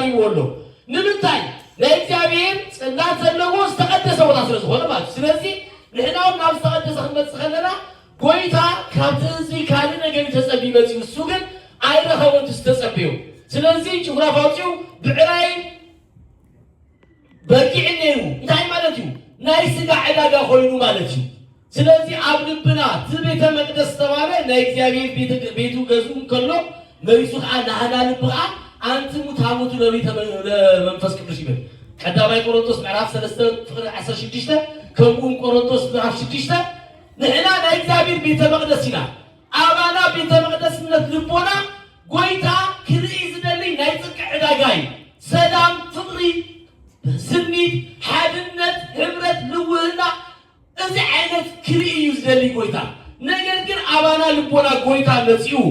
ተሳይወሎ ንምንታይ ለእግዚአብሔር ጽላት ዘለዎ ዝተቀደሰ ቦታ ስለዝኾነ ማለት ስለዚህ ንሕናው ናብ ዝተቀደሰ ክንመጽእ ከለና ጎይታ ካብቲ ህዝቢ ካልእ ነገር ተጸቢዩ መጽኡ እሱ ግን አይረኸወን ተጸቢዩ ስለዚህ ጅግራፍ አውጪው ብዕራይ በቂዕ ነይሩ እንታይ ማለት እዩ ናይ ስጋ ዕዳጋ ኮይኑ ማለት እዩ ስለዚህ ኣብ ልብና ቤተ መቅደስ ተባለ ናይ እግዚአብሔር ቤቱ ገዙ ከሎ መሪሱ ከዓ ናህና ልብዓ አንትሙ ታቦቱ ለመንፈስ ቅዱስ ይበል ቀዳማይ ቆሮንቶስ ምዕራፍ 3:16 ከምኡም ቆሮንቶስ ምዕራፍ 6 ንሕና ናይ እግዚአብሔር ቤተ መቅደስ ኢና አባና ቤተ መቅደስነት ልቦና ጎይታ ክርኢ ዝደሊ ናይ ጽድቂ ዕዳጋ እዩ ሰላም ፍቅሪ ስኒት ሓድነት ህብረት ልውህና እዚ ዓይነት ክርኢ እዩ ዝደሊ ጎይታ ነገር ግን አባና ልቦና ጎይታ መጽኡ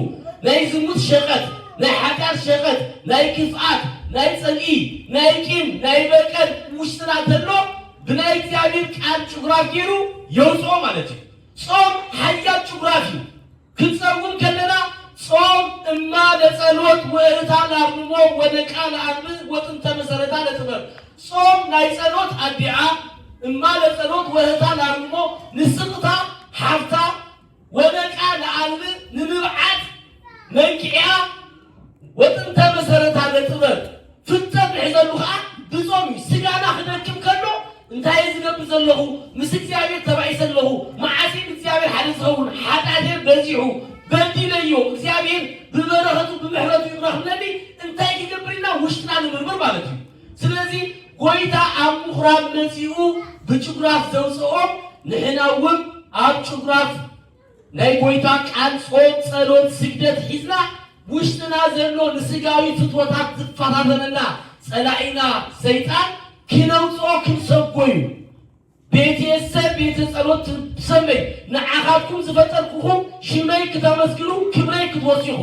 ናይ ዝሙት ሸቀጥ ናይ ሓጢአት ሸቀጥ ናይ ክፍአት ናይ ጸልኢ ናይ ቂም ናይ በቀል ውሽጥና ተሎ ብናይ እግዚአብሔር ቃል ጭጉራፍ ገይሩ የውጽኦ ማለት እዩ ጾም ሓያል ጭጉራፍ እዩ ክትጸውም ከለና ጾም እማ ለጸሎት ወእርታ ለአርምሞ ወነቃ ለአርብ ወጥንተ መሰረታ ለጥበብ ጾም ናይ ጸሎት አዲዓ እማ ለጸሎት ወእርታ ለአርምሞ ንስቅታ ሓፍታ ወነቃ ለአርብ ንምብዓት መንኪያ ወጥንተ መሰረታ ለጥበብ ፍጠት ንሕዘሉ ከዓ ብጾም ስጋና ክደክም ከሎ እንታይ ዝገብር ዘለኹ ምስ እግዚአብሔር ተባይሰ ዘለኹ መዓሲም እግዚአብሔር ሓደ ዝኸውን ሓጣቴ በዚሑ በዲለዮ እግዚአብሔር ብበረኸቱ ብምሕረቱ ይረኽብለኒ እንታይ ክገብርና ውሽጥና ንምርምር ማለት እዩ ስለዚህ ጎይታ ኣብ ምኹራብ መጺኡ ብጭጉራፍ ዘውፅኦም ንሕና እውን ኣብ ጭጉራፍ ናይ ጎይታ ቃል ጾም ጸሎት ስግደት ሒዝና ውሽጥና ዘሎ ንስጋዊ ፍትወታት ዝፈታተነና ጸላኢና ሰይጣን ክነውፅኦ ክንሰጎዩ ቤተሰብ ቤተ ጸሎት ትሰመይ ንዓኻትኩም ዝፈጠርኩኹም ሽመይ ክተመስግኑ ክብረይ ክትወሲኹ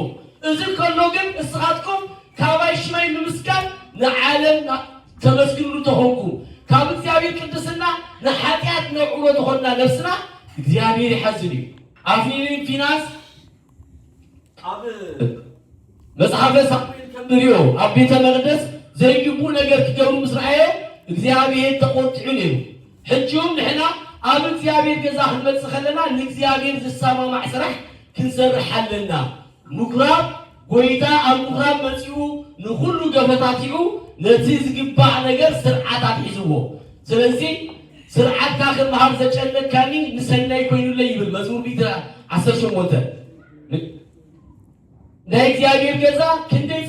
እዚ ከሎ ግን እስኻትኩም ካባይ ሽመይ ንምስጋን ንዓለም ተመስግኑ ተኾንኩ ካብ እግዚአብሔር ቅድስና ንኃጢአት ነዕሮ ተኾንና ነፍስና እግዚአብሔር ይሐዝን እዩ አፍኒን ፊናንስ ኣብ መጽሐፈ ሳሙኤል ከምሪዮ ኣብ ቤተ መቅደስ ዘይግቡ ነገር ክገብሩ ምስራኤል እግዚአብሔር ተቆጥዑ ነይሩ ሕጂም ንሕና ኣብ እግዚአብሔር ገዛ ክንመጽእ ከለና ንእግዚአብሔር ዝሰማማዕ ስራሕ ክንሰርሕ ኣለና ምኩራብ ጎይታ ኣብ ምኩራብ መጽኡ ንኹሉ ገፈታቲኡ ነቲ ዝግባእ ነገር ስርዓታት ሒዝዎ ስለዚህ ስርዓትካ ክመሃር ዘጨነካኒ ንሰናይ ኮይኑለይ ይብል መዝሙር 18 ናይ እግዚአብሔር ገዛ ክንደይ